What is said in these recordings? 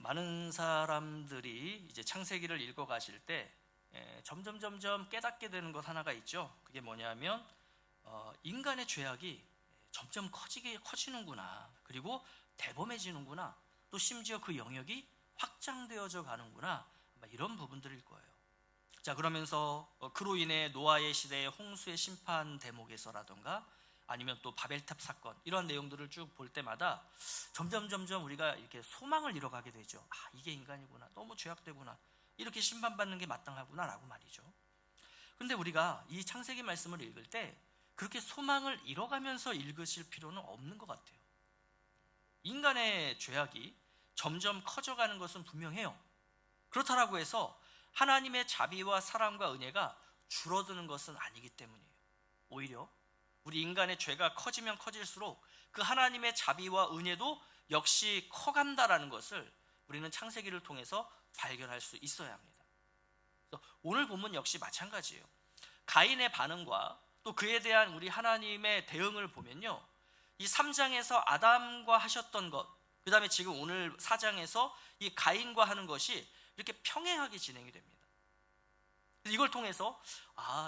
많은 사람들이 이제 창세기를 읽어 가실 때 점점 깨닫게 되는 것 하나가 있죠. 그게 뭐냐면 인간의 죄악이 점점 커지는구나. 그리고 대범해지는구나. 또 심지어 그 영역이 확장되어져 가는구나. 이런 부분들일 거예요. 자, 그러면서 그로 인해 노아의 시대의 홍수의 심판 대목에서라던가 아니면 또 바벨탑 사건, 이런 내용들을 쭉 볼 때마다 점점 우리가 이렇게 소망을 잃어가게 되죠. 아, 이게 인간이구나, 너무 죄악되구나, 이렇게 심판받는 게 마땅하구나 라고 말이죠. 근데 우리가 이 창세기 말씀을 읽을 때 그렇게 소망을 잃어가면서 읽으실 필요는 없는 것 같아요. 인간의 죄악이 점점 커져가는 것은 분명해요. 그렇다라고 해서 하나님의 자비와 사랑과 은혜가 줄어드는 것은 아니기 때문이에요. 오히려 우리 인간의 죄가 커지면 커질수록 그 하나님의 자비와 은혜도 역시 커간다라는 것을 우리는 창세기를 통해서 발견할 수 있어야 합니다. 오늘 본문 역시 마찬가지예요. 가인의 반응과 또 그에 대한 우리 하나님의 대응을 보면요, 이 3장에서 아담과 하셨던 것, 그 다음에 지금 오늘 4장에서 이 가인과 하는 것이 이렇게 평행하게 진행이 됩니다. 이걸 통해서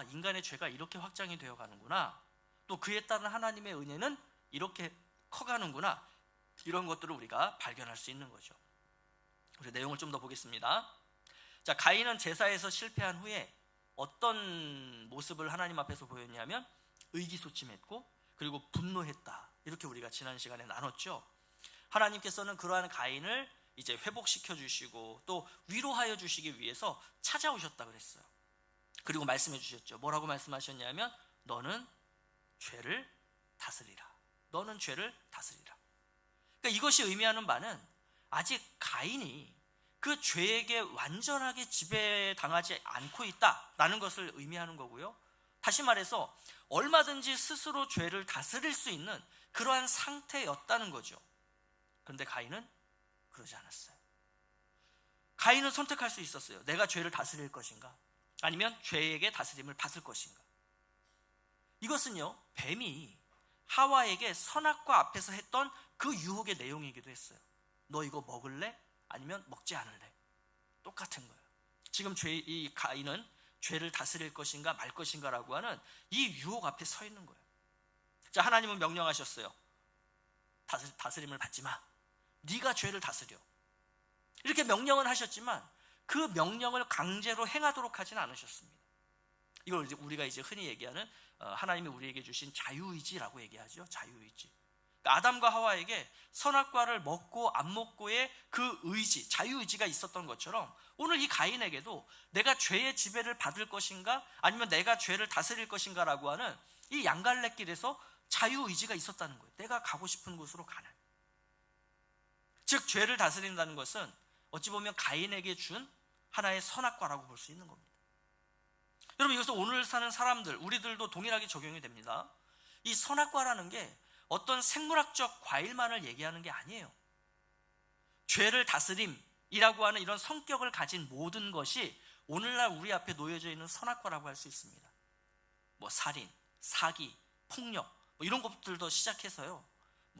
인간의 죄가 이렇게 확장이 되어 가는구나, 또 그에 따른 하나님의 은혜는 이렇게 커가는구나, 이런 것들을 우리가 발견할 수 있는 거죠. 우리 내용을 좀 더 보겠습니다. 자, 가인은 제사에서 실패한 후에 어떤 모습을 하나님 앞에서 보였냐면 의기소침했고 그리고 분노했다, 이렇게 우리가 지난 시간에 나눴죠. 하나님께서는 그러한 가인을 이제 회복시켜 주시고 또 위로하여 주시기 위해서 찾아오셨다 그랬어요. 그리고 말씀해 주셨죠. 뭐라고 말씀하셨냐면 너는 죄를 다스리라. 너는 죄를 다스리라. 그러니까 이것이 의미하는 바는 아직 가인이 그 죄에게 완전하게 지배당하지 않고 있다라는 것을 의미하는 거고요. 다시 말해서 얼마든지 스스로 죄를 다스릴 수 있는 그러한 상태였다는 거죠. 그런데 가인은 그러지 않았어요. 가인은 선택할 수 있었어요. 내가 죄를 다스릴 것인가, 아니면 죄에게 다스림을 받을 것인가. 이것은요, 뱀이 하와에게 선악과 앞에서 했던 그 유혹의 내용이기도 했어요. 너 이거 먹을래? 아니면 먹지 않을래? 똑같은 거예요. 지금 이 가인은 죄를 다스릴 것인가 말 것인가라고 하는 이 유혹 앞에 서 있는 거예요. 자, 하나님은 명령하셨어요. 다스림을 받지 마. 네가 죄를 다스려. 이렇게 명령을 하셨지만 그 명령을 강제로 행하도록 하지는 않으셨습니다. 이걸 우리가 이제 흔히 얘기하는 하나님이 우리에게 주신 자유의지라고 얘기하죠. 자유의지. 그러니까 아담과 하와에게 선악과를 먹고 안 먹고의 그 의지, 자유의지가 있었던 것처럼 오늘 이 가인에게도 내가 죄의 지배를 받을 것인가 아니면 내가 죄를 다스릴 것인가 라고 하는 이 양갈래길에서 자유의지가 있었다는 거예요. 내가 가고 싶은 곳으로 가는. 즉 죄를 다스린다는 것은 어찌 보면 가인에게 준 하나의 선악과라고 볼 수 있는 겁니다. 여러분, 이것은 오늘 사는 사람들, 우리들도 동일하게 적용이 됩니다. 이 선악과라는 게 어떤 생물학적 과일만을 얘기하는 게 아니에요. 죄를 다스림이라고 하는 이런 성격을 가진 모든 것이 오늘날 우리 앞에 놓여져 있는 선악과라고 할 수 있습니다. 뭐 살인, 사기, 폭력, 이런 것들도 시작해서요,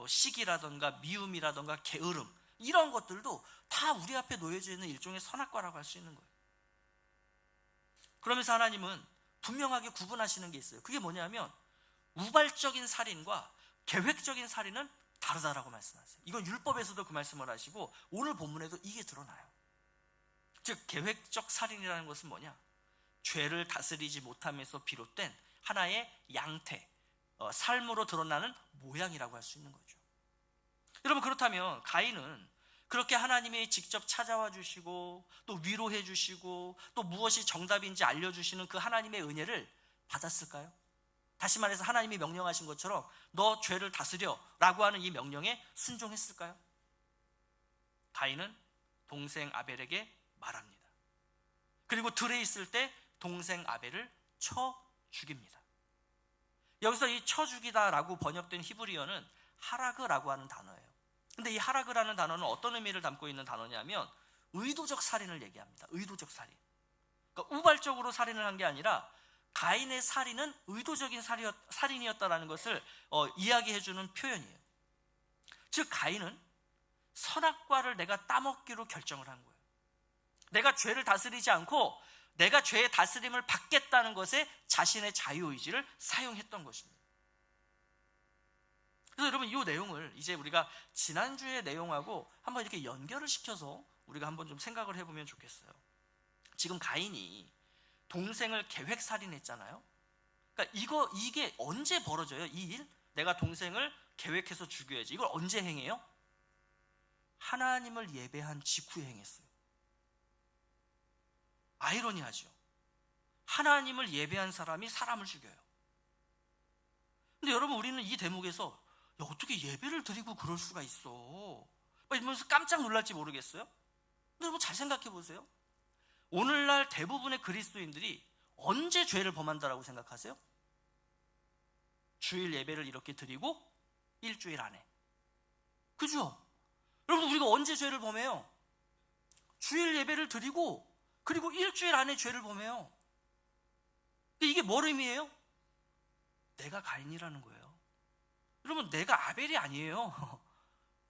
시기라던가 미움이라던가 게으름, 이런 것들도 다 우리 앞에 놓여져 있는 일종의 선악과라고 할 수 있는 거예요. 그러면서 하나님은 분명하게 구분하시는 게 있어요. 그게 뭐냐면 우발적인 살인과 계획적인 살인은 다르다라고 말씀하세요. 이건 율법에서도 그 말씀을 하시고 오늘 본문에도 이게 드러나요. 즉 계획적 살인이라는 것은 뭐냐? 죄를 다스리지 못함에서 비롯된 하나의 양태, 삶으로 드러나는 모양이라고 할 수 있는 거죠. 여러분, 그렇다면 가인은 그렇게 하나님이 직접 찾아와 주시고 또 위로해 주시고 또 무엇이 정답인지 알려주시는 그 하나님의 은혜를 받았을까요? 다시 말해서 하나님이 명령하신 것처럼 너 죄를 다스려 라고 하는 이 명령에 순종했을까요? 가인은 동생 아벨에게 말합니다. 그리고 들에 있을 때 동생 아벨을 쳐 죽입니다. 여기서 이 쳐 죽이다라고 번역된 히브리어는 하라그라고 하는 단어예요. 근데 이 하라그라는 단어는 어떤 의미를 담고 있는 단어냐면 의도적 살인을 얘기합니다. 의도적 살인. 그러니까 우발적으로 살인을 한 게 아니라 가인의 살인은 의도적인 살인이었다라는 것을 이야기해주는 표현이에요. 즉 가인은 선악과를 내가 따먹기로 결정을 한 거예요. 내가 죄를 다스리지 않고 내가 죄의 다스림을 받겠다는 것에 자신의 자유의지를 사용했던 것입니다. 그래서 여러분, 이 내용을 이제 우리가 지난주의 내용하고 한번 이렇게 연결을 시켜서 우리가 한번 좀 생각을 해보면 좋겠어요. 지금 가인이 동생을 계획살인했잖아요. 그러니까 이게 언제 벌어져요? 이 일? 내가 동생을 계획해서 죽여야지. 이걸 언제 행해요? 하나님을 예배한 직후에 행했어요. 아이러니하죠. 하나님을 예배한 사람이 사람을 죽여요. 근데 여러분, 우리는 이 대목에서 야, 어떻게 예배를 드리고 그럴 수가 있어? 이러면서 깜짝 놀랄지 모르겠어요? 근데 여러분, 잘 생각해 보세요. 오늘날 대부분의 그리스도인들이 언제 죄를 범한다라고 생각하세요? 주일 예배를 이렇게 드리고 일주일 안에. 그죠? 여러분, 우리가 언제 죄를 범해요? 주일 예배를 드리고 그리고 일주일 안에 죄를 범해요. 이게 뭘 의미해요? 내가 가인이라는 거예요. 여러분, 내가 아벨이 아니에요.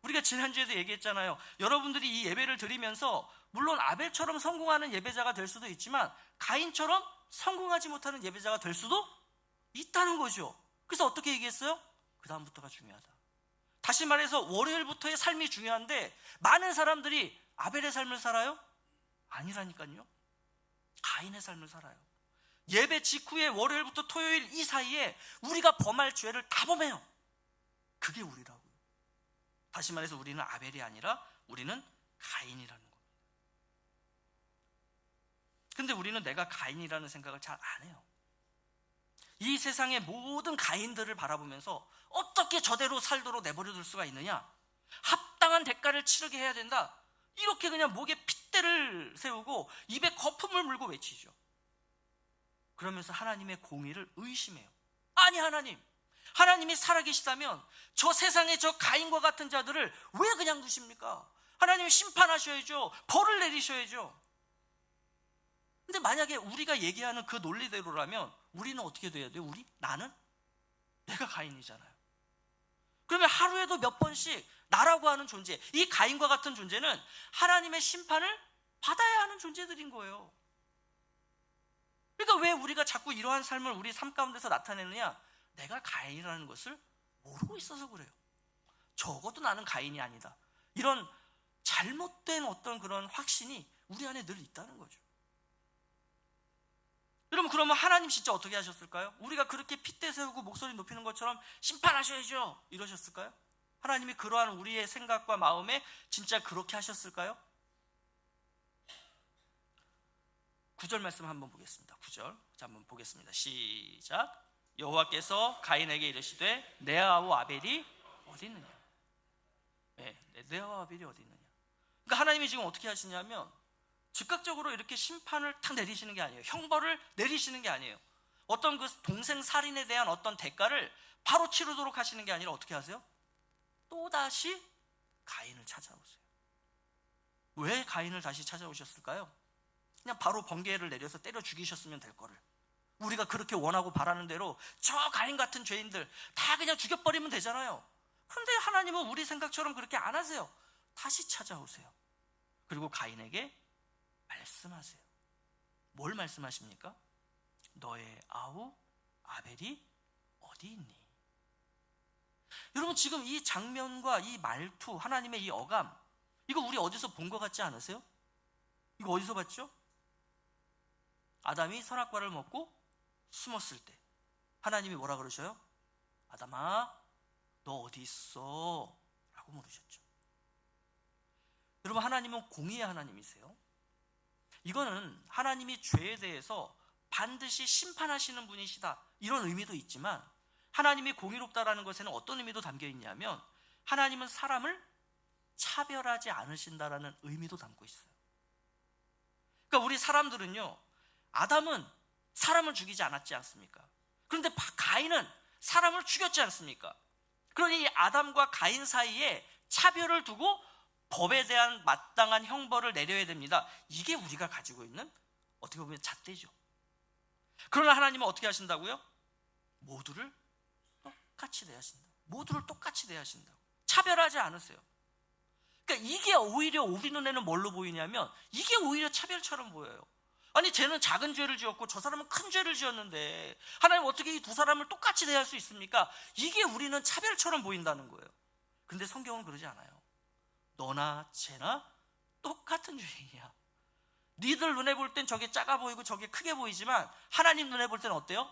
우리가 지난주에도 얘기했잖아요. 여러분들이 이 예배를 드리면서 물론 아벨처럼 성공하는 예배자가 될 수도 있지만 가인처럼 성공하지 못하는 예배자가 될 수도 있다는 거죠. 그래서 어떻게 얘기했어요? 그 다음부터가 중요하다. 다시 말해서 월요일부터의 삶이 중요한데 많은 사람들이 아벨의 삶을 살아요? 아니라니까요. 가인의 삶을 살아요. 예배 직후에 월요일부터 토요일 이 사이에 우리가 범할 죄를 다 범해요. 그게 우리라고요. 다시 말해서 우리는 아벨이 아니라 우리는 가인이라는 겁니다. 근데 우리는 내가 가인이라는 생각을 잘 안 해요. 이 세상의 모든 가인들을 바라보면서 어떻게 저대로 살도록 내버려둘 수가 있느냐? 합당한 대가를 치르게 해야 된다. 이렇게 그냥 목에 핏대를 세우고 입에 거품을 물고 외치죠. 그러면서 하나님의 공의를 의심해요. 아니, 하나님이 살아계시다면 저 세상의 저 가인과 같은 자들을 왜 그냥 두십니까? 하나님이 심판하셔야죠. 벌을 내리셔야죠. 근데 만약에 우리가 얘기하는 그 논리대로라면 우리는 어떻게 돼야 돼요? 내가 가인이잖아요. 그러면 하루에도 몇 번씩 나라고 하는 존재, 이 가인과 같은 존재는 하나님의 심판을 받아야 하는 존재들인 거예요. 그러니까 왜 우리가 자꾸 이러한 삶을 우리 삶 가운데서 나타내느냐? 내가 가인이라는 것을 모르고 있어서 그래요. 적어도 나는 가인이 아니다. 이런 잘못된 어떤 그런 확신이 우리 안에 늘 있다는 거죠. 여러분, 그러면 하나님 진짜 어떻게 하셨을까요? 우리가 그렇게 핏대 세우고 목소리 높이는 것처럼 심판하셔야죠 이러셨을까요? 하나님이 그러한 우리의 생각과 마음에 진짜 그렇게 하셨을까요? 9절 말씀 한번 보겠습니다. 9절 자, 한번 보겠습니다. 시작. 여호와께서 가인에게 이르시되 내 아우 아벨이 어디 있느냐? 내 아우 아벨이 어디 있느냐? 그러니까 하나님이 지금 어떻게 하시냐면 즉각적으로 이렇게 심판을 탁 내리시는 게 아니에요. 형벌을 내리시는 게 아니에요. 어떤 그 동생 살인에 대한 어떤 대가를 바로 치르도록 하시는 게 아니라 어떻게 하세요? 또다시 가인을 찾아오세요. 왜 가인을 다시 찾아오셨을까요? 그냥 바로 번개를 내려서 때려 죽이셨으면 될 거를 우리가 그렇게 원하고 바라는 대로 저 가인 같은 죄인들 다 그냥 죽여버리면 되잖아요. 그런데 하나님은 우리 생각처럼 그렇게 안 하세요. 다시 찾아오세요. 그리고 가인에게 말씀하세요. 뭘 말씀하십니까? 너의 아우 아벨이 어디 있니? 여러분, 지금 이 장면과 이 말투, 하나님의 이 어감, 이거 우리 어디서 본 것 같지 않으세요? 이거 어디서 봤죠? 아담이 선악과를 먹고 숨었을 때 하나님이 뭐라 그러셔요? 아담아, 너 어디 있어? 라고 물으셨죠. 여러분, 하나님은 공의의 하나님이세요. 이거는 하나님이 죄에 대해서 반드시 심판하시는 분이시다, 이런 의미도 있지만 하나님이 공의롭다라는 것에는 어떤 의미도 담겨 있냐면 하나님은 사람을 차별하지 않으신다라는 의미도 담고 있어요. 그러니까 우리 사람들은요, 아담은 사람을 죽이지 않았지 않습니까? 그런데 가인은 사람을 죽였지 않습니까? 그러니 이 아담과 가인 사이에 차별을 두고 법에 대한 마땅한 형벌을 내려야 됩니다. 이게 우리가 가지고 있는 어떻게 보면 잣대죠. 그러나 하나님은 어떻게 하신다고요? 모두를 똑같이 대하신다. 모두를 똑같이 대하신다고. 차별하지 않으세요. 그러니까 이게 오히려 우리 눈에는 뭘로 보이냐면 이게 오히려 차별처럼 보여요. 아니 쟤는 작은 죄를 지었고 저 사람은 큰 죄를 지었는데 하나님 어떻게 이 두 사람을 똑같이 대할 수 있습니까? 이게 우리는 차별처럼 보인다는 거예요. 근데 성경은 그러지 않아요. 너나 쟤나 똑같은 죄인이야. 니들 눈에 볼 땐 저게 작아 보이고 저게 크게 보이지만 하나님 눈에 볼 때는 어때요?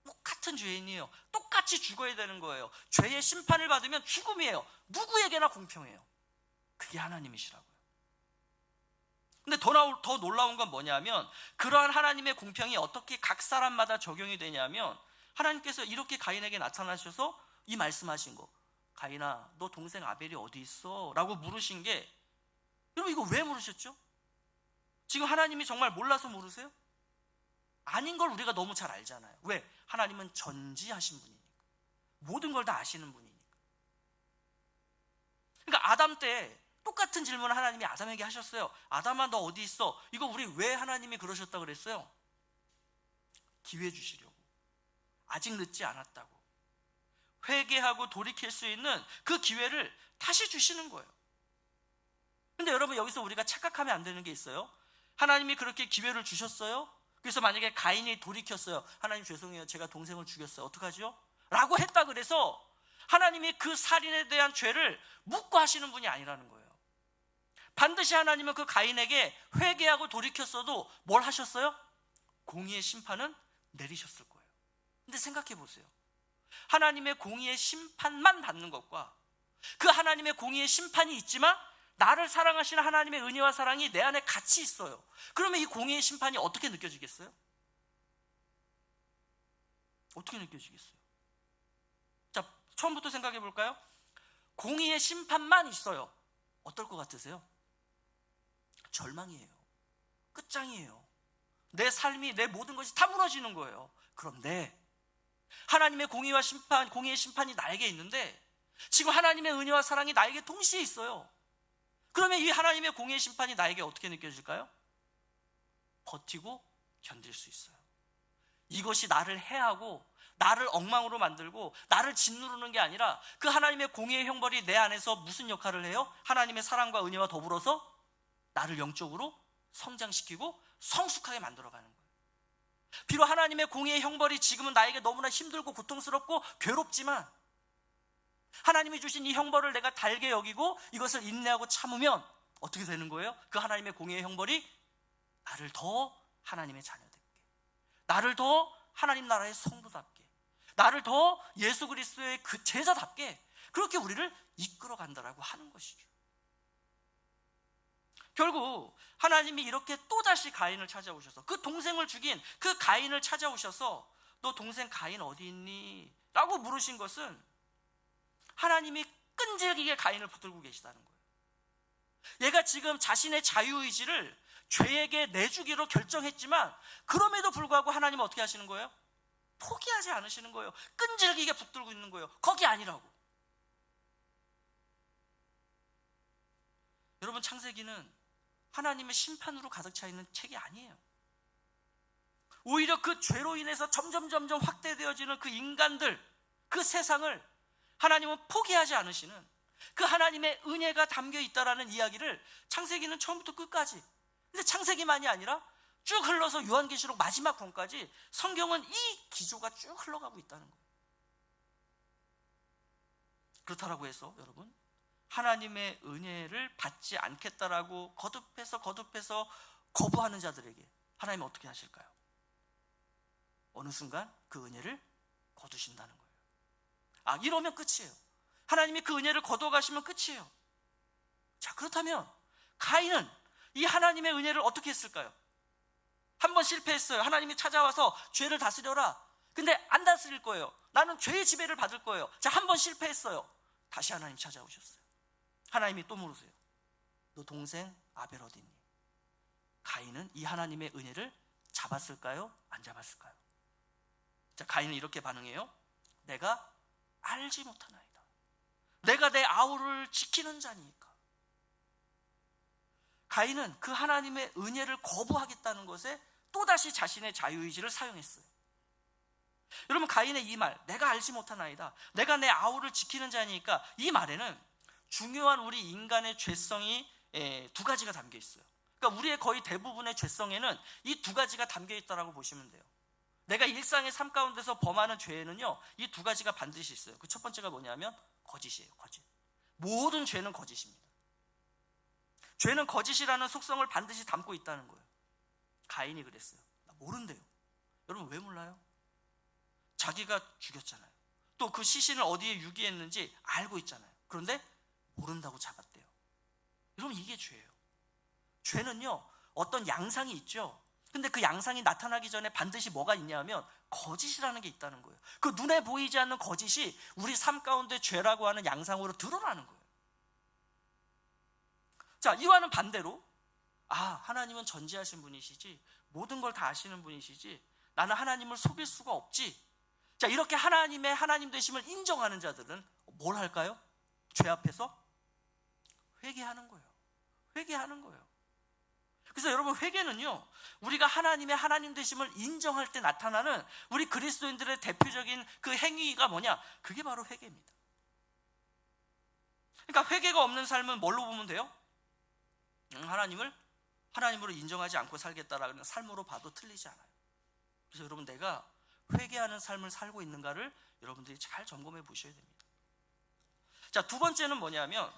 똑같은 죄인이에요. 똑같이 죽어야 되는 거예요. 죄의 심판을 받으면 죽음이에요. 누구에게나 공평해요. 그게 하나님이시라고요. 근데 더 놀라운 건 뭐냐면 그러한 하나님의 공평이 어떻게 각 사람마다 적용이 되냐면 하나님께서 이렇게 가인에게 나타나셔서 이 말씀하신 거, 가인아 너 동생 아벨이 어디 있어? 라고 물으신 게, 여러분 이거 왜 물으셨죠? 지금 하나님이 정말 몰라서 물으세요? 아닌 걸 우리가 너무 잘 알잖아요. 왜? 하나님은 전지하신 분이니까, 모든 걸 다 아시는 분이니까. 그러니까 아담 때 똑같은 질문을 하나님이 아담에게 하셨어요. 아담아 너 어디 있어? 이거 우리 왜 하나님이 그러셨다 그랬어요? 기회 주시려고. 아직 늦지 않았다고. 회개하고 돌이킬 수 있는 그 기회를 다시 주시는 거예요. 근데 여러분 여기서 우리가 착각하면 안 되는 게 있어요. 하나님이 그렇게 기회를 주셨어요. 그래서 만약에 가인이 돌이켰어요. 하나님 죄송해요, 제가 동생을 죽였어요, 어떡하죠? 라고 했다 그래서 하나님이 그 살인에 대한 죄를 묻고 하시는 분이 아니라는 거예요. 반드시 하나님은 그 가인에게 회개하고 돌이켰어도 뭘 하셨어요? 공의의 심판은 내리셨을 거예요. 근데 생각해 보세요. 하나님의 공의의 심판만 받는 것과 그 하나님의 공의의 심판이 있지만 나를 사랑하시는 하나님의 은혜와 사랑이 내 안에 같이 있어요. 그러면 이 공의의 심판이 어떻게 느껴지겠어요? 어떻게 느껴지겠어요? 자, 처음부터 생각해 볼까요? 공의의 심판만 있어요. 어떨 것 같으세요? 절망이에요. 끝장이에요. 내 삶이, 내 모든 것이 다 무너지는 거예요. 그런데 하나님의 공의와 심판, 공의의 심판이 나에게 있는데 지금 하나님의 은혜와 사랑이 나에게 동시에 있어요. 그러면 이 하나님의 공의의 심판이 나에게 어떻게 느껴질까요? 버티고 견딜 수 있어요. 이것이 나를 해하고 나를 엉망으로 만들고 나를 짓누르는 게 아니라 그 하나님의 공의의 형벌이 내 안에서 무슨 역할을 해요? 하나님의 사랑과 은혜와 더불어서 나를 영적으로 성장시키고 성숙하게 만들어가는 거예요. 비록 하나님의 공의의 형벌이 지금은 나에게 너무나 힘들고 고통스럽고 괴롭지만 하나님이 주신 이 형벌을 내가 달게 여기고 이것을 인내하고 참으면 어떻게 되는 거예요? 그 하나님의 공의의 형벌이 나를 더 하나님의 자녀답게, 나를 더 하나님 나라의 성도답게, 나를 더 예수 그리스도의 그 제자답게 그렇게 우리를 이끌어 간다라고 하는 것이죠. 결국 하나님이 이렇게 또다시 가인을 찾아오셔서 그 동생을 죽인 그 가인을 찾아오셔서 너 동생 가인 어디 있니? 라고 물으신 것은 하나님이 끈질기게 가인을 붙들고 계시다는 거예요. 얘가 지금 자신의 자유의지를 죄에게 내주기로 결정했지만 그럼에도 불구하고 하나님은 어떻게 하시는 거예요? 포기하지 않으시는 거예요. 끈질기게 붙들고 있는 거예요. 거기 아니라고. 여러분, 창세기는 하나님의 심판으로 가득 차 있는 책이 아니에요. 오히려 그 죄로 인해서 점점 확대되어지는 그 인간들, 그 세상을 하나님은 포기하지 않으시는 그 하나님의 은혜가 담겨 있다라는 이야기를 창세기는 처음부터 끝까지, 근데 창세기만이 아니라 쭉 흘러서 요한계시록 마지막 권까지 성경은 이 기조가 쭉 흘러가고 있다는 거예요. 그렇다라고 해서 여러분, 하나님의 은혜를 받지 않겠다라고 거듭해서 거부하는 자들에게 하나님은 어떻게 하실까요? 어느 순간 그 은혜를 거두신다는 거예요. 아, 이러면 끝이에요. 하나님이 그 은혜를 거둬가시면 끝이에요. 자, 그렇다면 가인은 이 하나님의 은혜를 어떻게 했을까요? 한 번 실패했어요. 하나님이 찾아와서 죄를 다스려라. 근데 안 다스릴 거예요. 나는 죄의 지배를 받을 거예요. 자, 한 번 실패했어요. 다시 하나님 찾아오셨어요. 하나님이 또 물으세요. 너 동생 아벨 어디 있니? 가인은 이 하나님의 은혜를 잡았을까요? 안 잡았을까요? 자, 가인은 이렇게 반응해요. 내가 알지 못하나이다. 내가 내 아우를 지키는 자니까. 가인은 그 하나님의 은혜를 거부하겠다는 것에 또다시 자신의 자유의지를 사용했어요. 여러분, 가인의 이 말, 내가 알지 못하나이다, 내가 내 아우를 지키는 자니까, 이 말에는 중요한 우리 인간의 죄성이 두 가지가 담겨 있어요. 그러니까 우리의 거의 대부분의 죄성에는 이 두 가지가 담겨 있다라고 보시면 돼요. 내가 일상의 삶 가운데서 범하는 죄에는요, 이 두 가지가 반드시 있어요. 그 첫 번째가 뭐냐면 거짓이에요. 거짓. 모든 죄는 거짓입니다. 죄는 거짓이라는 속성을 반드시 담고 있다는 거예요. 가인이 그랬어요. 나 모른대요. 여러분 왜 몰라요? 자기가 죽였잖아요. 또 그 시신을 어디에 유기했는지 알고 있잖아요. 그런데 모른다고 잡았대요. 여러분 이게 죄예요. 죄는요, 어떤 양상이 있죠. 근데 그 양상이 나타나기 전에 반드시 뭐가 있냐면 거짓이라는 게 있다는 거예요. 그 눈에 보이지 않는 거짓이 우리 삶 가운데 죄라고 하는 양상으로 드러나는 거예요. 자, 이와는 반대로 하나님은 전지하신 분이시지, 모든 걸 다 아시는 분이시지, 나는 하나님을 속일 수가 없지. 자, 이렇게 하나님의 하나님 되심을 인정하는 자들은 뭘 할까요? 죄 앞에서 회개하는 거예요. 회개하는 거예요. 그래서 여러분, 회개는요, 우리가 하나님의 하나님 되심을 인정할 때 나타나는 우리 그리스도인들의 대표적인 그 행위가 뭐냐? 그게 바로 회개입니다. 그러니까 회개가 없는 삶은 뭘로 보면 돼요? 하나님을 하나님으로 인정하지 않고 살겠다라는 삶으로 봐도 틀리지 않아요. 그래서 여러분, 내가 회개하는 삶을 살고 있는가를 여러분들이 잘 점검해 보셔야 됩니다. 자, 두 번째는 뭐냐면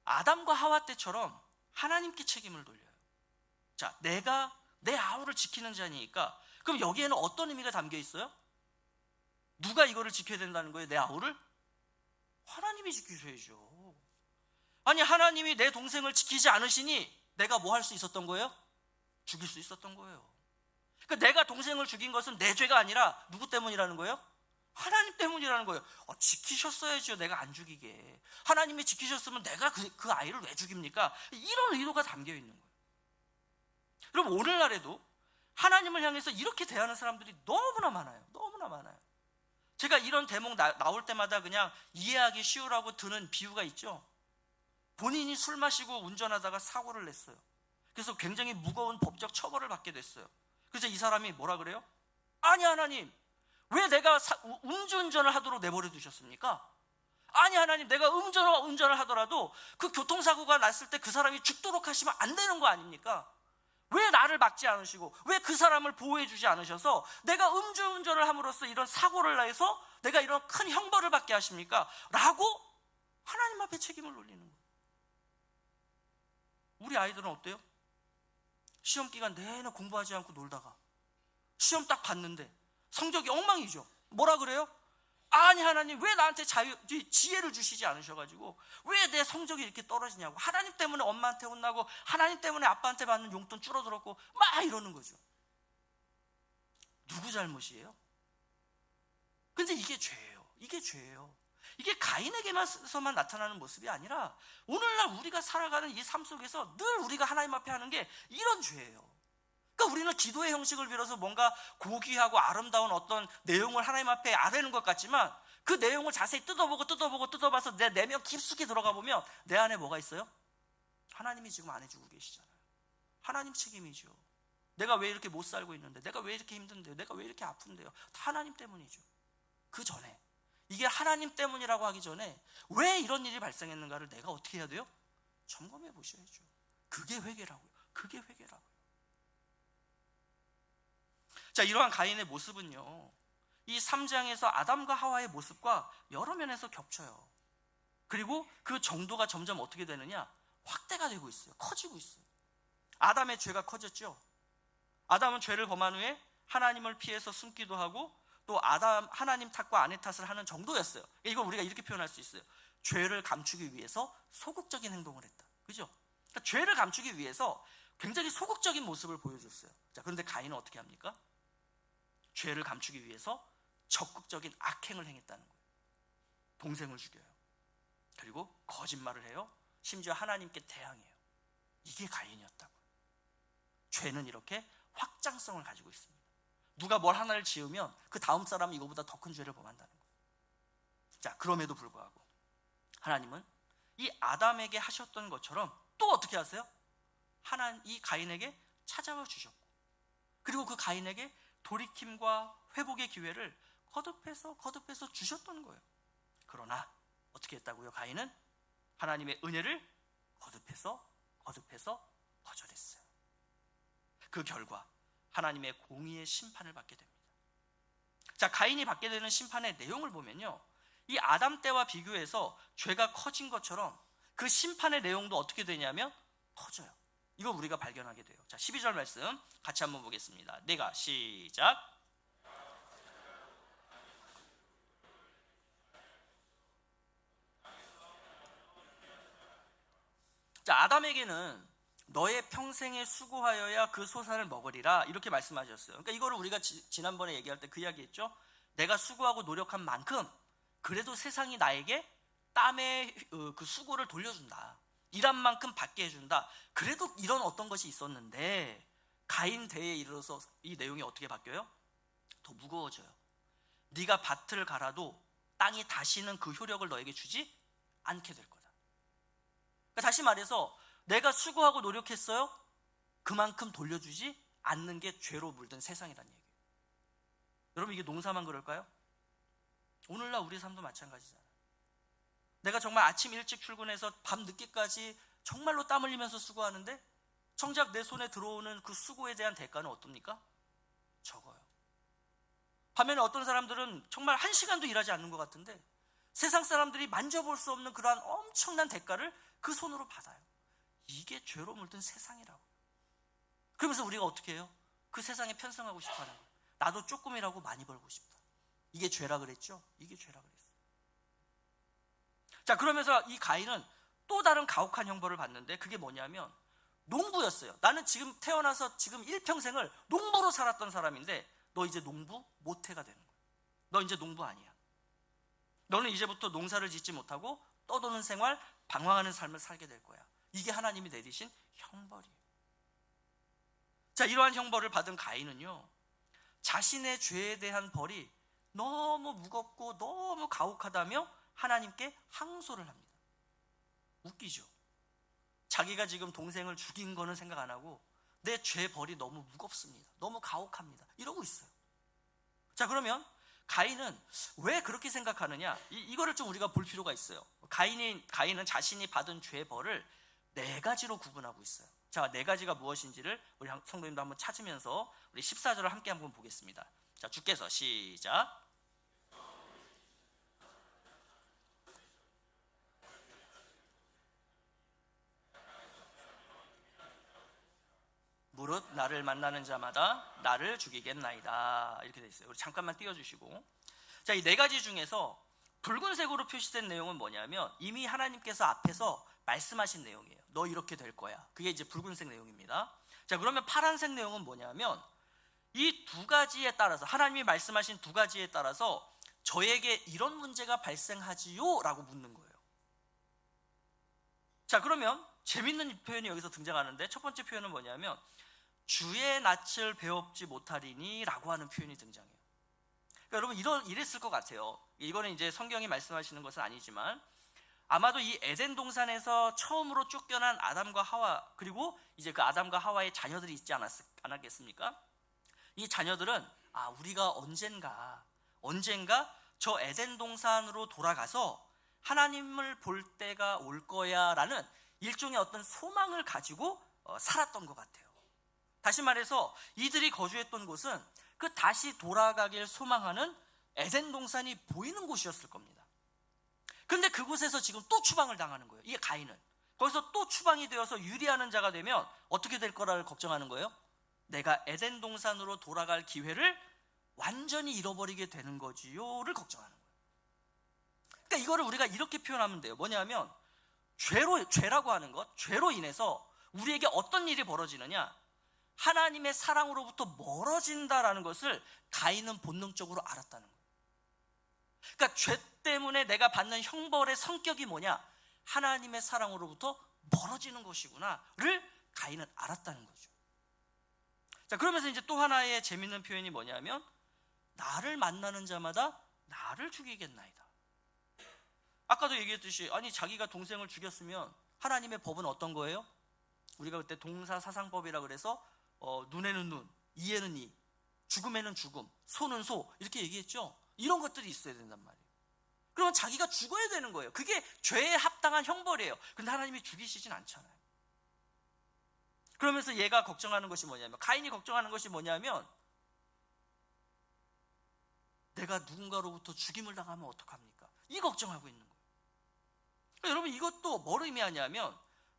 아담과 하와 때처럼 하나님께 책임을 돌려요. 자, 내가 내 아우를 지키는 자니까, 그럼 여기에는 어떤 의미가 담겨 있어요? 누가 이거를 지켜야 된다는 거예요? 내 아우를? 하나님이 지키셔야죠. 아니, 하나님이 내 동생을 지키지 않으시니 내가 뭐 할 수 있었던 거예요? 죽일 수 있었던 거예요. 그러니까 내가 동생을 죽인 것은 내 죄가 아니라 누구 때문이라는 거예요? 하나님 때문이라는 거예요. 지키셨어야죠. 내가 안 죽이게. 하나님이 지키셨으면 내가 그 아이를 왜 죽입니까? 이런 의도가 담겨 있는 거예요. 여러분, 오늘날에도 하나님을 향해서 이렇게 대하는 사람들이 너무나 많아요. 너무나 많아요. 제가 이런 대목 나올 때마다 그냥 이해하기 쉬우라고 드는 비유가 있죠. 본인이 술 마시고 운전하다가 사고를 냈어요. 그래서 굉장히 무거운 법적 처벌을 받게 됐어요. 그래서 이 사람이 뭐라 그래요? 아니, 하나님, 왜 내가 음주운전을 하도록 내버려 두셨습니까? 아니, 하나님, 내가 운전을 하더라도 그 교통사고가 났을 때 그 사람이 죽도록 하시면 안 되는 거 아닙니까? 왜 나를 막지 않으시고 왜 그 사람을 보호해 주지 않으셔서 내가 음주운전을 함으로써 이런 사고를 해서 내가 이런 큰 형벌을 받게 하십니까? 라고 하나님 앞에 책임을 돌리는 거예요. 우리 아이들은 어때요? 시험 기간 내내 공부하지 않고 놀다가 시험 딱 봤는데 성적이 엉망이죠. 뭐라 그래요? 아니, 하나님, 왜 나한테 지혜를 주시지 않으셔가지고 왜 내 성적이 이렇게 떨어지냐고, 하나님 때문에 엄마한테 혼나고 하나님 때문에 아빠한테 받는 용돈 줄어들었고 막 이러는 거죠. 누구 잘못이에요? 근데 이게 죄예요. 이게 죄예요. 이게 가인에게만서만 나타나는 모습이 아니라 오늘날 우리가 살아가는 이 삶 속에서 늘 우리가 하나님 앞에 하는 게 이런 죄예요. 그러니까 우리는 기도의 형식을 빌어서 뭔가 고귀하고 아름다운 어떤 내용을 하나님 앞에 아뢰는 것 같지만 그 내용을 자세히 뜯어봐서 내 내면 깊숙이 들어가 보면 내 안에 뭐가 있어요? 하나님이 지금 안 해주고 계시잖아요. 하나님 책임이죠. 내가 왜 이렇게 못 살고 있는데, 내가 왜 이렇게 힘든데요, 내가 왜 이렇게 아픈데요, 다 하나님 때문이죠. 그 전에 이게 하나님 때문이라고 하기 전에 왜 이런 일이 발생했는가를 내가 어떻게 해야 돼요? 점검해 보셔야죠. 그게 회개라고요. 그게 회개라고요. 자, 이러한 가인의 모습은요, 이 3장에서 아담과 하와의 모습과 여러 면에서 겹쳐요. 그리고 그 정도가 점점 어떻게 되느냐? 확대가 되고 있어요. 커지고 있어요. 아담의 죄가 커졌죠. 아담은 죄를 범한 후에 하나님을 피해서 숨기도 하고 또 하나님 탓과 아내 탓을 하는 정도였어요. 이걸 우리가 이렇게 표현할 수 있어요. 죄를 감추기 위해서 소극적인 행동을 했다. 그죠? 그러니까 죄를 감추기 위해서 굉장히 소극적인 모습을 보여줬어요. 자, 그런데 가인은 어떻게 합니까? 죄를 감추기 위해서 적극적인 악행을 행했다는 거예요. 동생을 죽여요. 그리고 거짓말을 해요. 심지어 하나님께 대항해요. 이게 가인이었다고요. 죄는 이렇게 확장성을 가지고 있습니다. 누가 뭘 하나를 지으면 그 다음 사람은 이거보다 더 큰 죄를 범한다는 거예요. 자, 그럼에도 불구하고 하나님은 이 아담에게 하셨던 것처럼 또 어떻게 하세요? 이 가인에게 찾아와 주셨고, 그리고 그 가인에게 돌이킴과 회복의 기회를 거듭해서 주셨던 거예요. 그러나 어떻게 했다고요? 가인은 하나님의 은혜를 거듭해서 거절했어요. 그 결과 하나님의 공의의 심판을 받게 됩니다. 자, 가인이 받게 되는 심판의 내용을 보면요, 이 아담 때와 비교해서 죄가 커진 것처럼 그 심판의 내용도 어떻게 되냐면 커져요. 이거 우리가 발견하게 돼요. 자, 12절 말씀 같이 한번 보겠습니다. 내가 시작. 자, 아담에게는 너의 평생에 수고하여야 그 소산을 먹으리라 이렇게 말씀하셨어요. 그러니까 이거를 우리가 지난번에 얘기할 때 그 이야기했죠. 내가 수고하고 노력한 만큼 그래도 세상이 나에게 땀의 그 수고를 돌려준다. 일한 만큼 받게 해준다. 그래도 이런 어떤 것이 있었는데 가인 대에 이르러서 이 내용이 어떻게 바뀌어요? 더 무거워져요. 네가 밭을 갈아도 땅이 다시는 그 효력을 너에게 주지 않게 될 거다. 그러니까 다시 말해서 내가 수고하고 노력했어요? 그만큼 돌려주지 않는 게 죄로 물든 세상이라는 얘기예요. 여러분, 이게 농사만 그럴까요? 오늘날 우리 삶도 마찬가지잖아요. 내가 정말 아침 일찍 출근해서 밤 늦게까지 정말로 땀 흘리면서 수고하는데 정작 내 손에 들어오는 그 수고에 대한 대가는 어떻습니까? 적어요. 반면에 어떤 사람들은 정말 1시간도 일하지 않는 것 같은데 세상 사람들이 만져볼 수 없는 그러한 엄청난 대가를 그 손으로 받아요. 이게 죄로 물든 세상이라고. 그러면서 우리가 어떻게 해요? 그 세상에 편승하고 싶어 하는 거예요. 나도 조금이라고 많이 벌고 싶다. 이게 죄라 그랬죠? 이게 죄라 그랬어요. 자, 그러면서 이 가인은 또 다른 가혹한 형벌을 받는데 그게 뭐냐면 농부였어요. 나는 지금 태어나서 지금 일평생을 농부로 살았던 사람인데 너 이제 농부 모태가 되는 거야. 너 이제 농부 아니야. 너는 이제부터 농사를 짓지 못하고 떠도는 생활, 방황하는 삶을 살게 될 거야. 이게 하나님이 내리신 형벌이에요. 자, 이러한 형벌을 받은 가인은요, 자신의 죄에 대한 벌이 너무 무겁고 너무 가혹하다며 하나님께 항소를 합니다. 웃기죠? 자기가 지금 동생을 죽인 거는 생각 안 하고 내 죄 벌이 너무 무겁습니다. 너무 가혹합니다. 이러고 있어요. 자, 그러면 가인은 왜 그렇게 생각하느냐? 이거를 좀 우리가 볼 필요가 있어요. 가인은 자신이 받은 죄 벌을 4가지로 구분하고 있어요. 자, 4가지가 무엇인지를 우리 성도님도 한번 찾으면서 우리 14절을 함께 한번 보겠습니다. 자, 주께서 시작. 무릇 나를 만나는 자마다 나를 죽이겠나이다. 이렇게 돼 있어요. 우리 잠깐만 띄워주시고. 자, 이 4가지 중에서 붉은색으로 표시된 내용은 뭐냐면 이미 하나님께서 앞에서 말씀하신 내용이에요. 너 이렇게 될 거야. 그게 이제 붉은색 내용입니다. 자, 그러면 파란색 내용은 뭐냐면 이 2가지에 따라서 하나님이 말씀하신 2가지에 따라서 저에게 이런 문제가 발생하지요? 라고 묻는 거예요. 자, 그러면 재밌는 표현이 여기서 등장하는데 첫 번째 표현은 뭐냐면 주의 낯을 배웁지 못하리니 라고 하는 표현이 등장해요. 그러니까 여러분 이랬을 것 같아요. 이거는 이제 성경이 말씀하시는 것은 아니지만 아마도 이 에덴 동산에서 처음으로 쫓겨난 아담과 하와, 그리고 이제 그 아담과 하와의 자녀들이 있지 않았겠습니까? 이 자녀들은 우리가 언젠가 저 에덴 동산으로 돌아가서 하나님을 볼 때가 올 거야 라는 일종의 어떤 소망을 가지고 살았던 것 같아요. 다시 말해서 이들이 거주했던 곳은 그 다시 돌아가길 소망하는 에덴 동산이 보이는 곳이었을 겁니다. 근데 그곳에서 지금 또 추방을 당하는 거예요. 이게 가인은. 거기서 또 추방이 되어서 유리하는 자가 되면 어떻게 될 거라를 걱정하는 거예요. 내가 에덴 동산으로 돌아갈 기회를 완전히 잃어버리게 되는 거지요를 걱정하는 거예요. 그러니까 이거를 우리가 이렇게 표현하면 돼요. 뭐냐면 죄라고 하는 것, 죄로 인해서 우리에게 어떤 일이 벌어지느냐, 하나님의 사랑으로부터 멀어진다라는 것을 가인은 본능적으로 알았다는 거예요. 그러니까 죄 때문에 내가 받는 형벌의 성격이 뭐냐, 하나님의 사랑으로부터 멀어지는 것이구나를 가인은 알았다는 거죠. 자, 그러면서 이제 또 하나의 재밌는 표현이 뭐냐면 나를 만나는 자마다 나를 죽이겠나이다. 아까도 얘기했듯이 자기가 동생을 죽였으면 하나님의 법은 어떤 거예요? 우리가 그때 동사사상법이라 그래서 눈에는 눈, 이에는 이, 죽음에는 죽음, 소는 소 이렇게 얘기했죠. 이런 것들이 있어야 된단 말이에요. 그러면 자기가 죽어야 되는 거예요. 그게 죄에 합당한 형벌이에요. 근데 하나님이 죽이시진 않잖아요. 그러면서 얘가 걱정하는 것이 뭐냐면, 가인이 걱정하는 것이 뭐냐면, 내가 누군가로부터 죽임을 당하면 어떡합니까? 이 걱정하고 있는 거예요. 그러니까 여러분, 이것도 뭘 의미하냐면,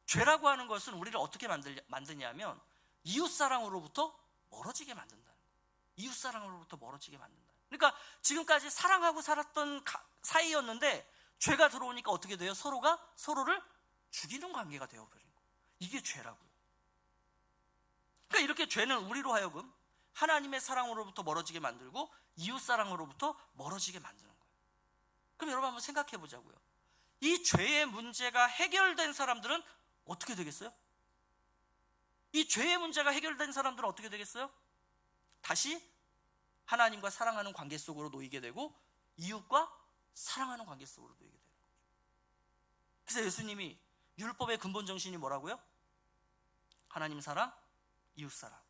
죄라고 하는 것은 우리를 어떻게 만드냐면 이웃사랑으로부터 멀어지게 만든다는 거예요. 이웃사랑으로부터 멀어지게 만든다. 그러니까 지금까지 사랑하고 살았던 사이였는데 죄가 들어오니까 어떻게 돼요? 서로가 서로를 죽이는 관계가 되어버린 거예요. 이게 죄라고요. 그러니까 이렇게 죄는 우리로 하여금 하나님의 사랑으로부터 멀어지게 만들고 이웃사랑으로부터 멀어지게 만드는 거예요. 그럼 여러분 한번 생각해 보자고요. 이 죄의 문제가 해결된 사람들은 어떻게 되겠어요? 이 죄의 문제가 해결된 사람들은 어떻게 되겠어요? 다시 하나님과 사랑하는 관계 속으로 놓이게 되고 이웃과 사랑하는 관계 속으로 놓이게 되는 거죠. 그래서 예수님이 율법의 근본 정신이 뭐라고요? 하나님 사랑, 이웃 사랑.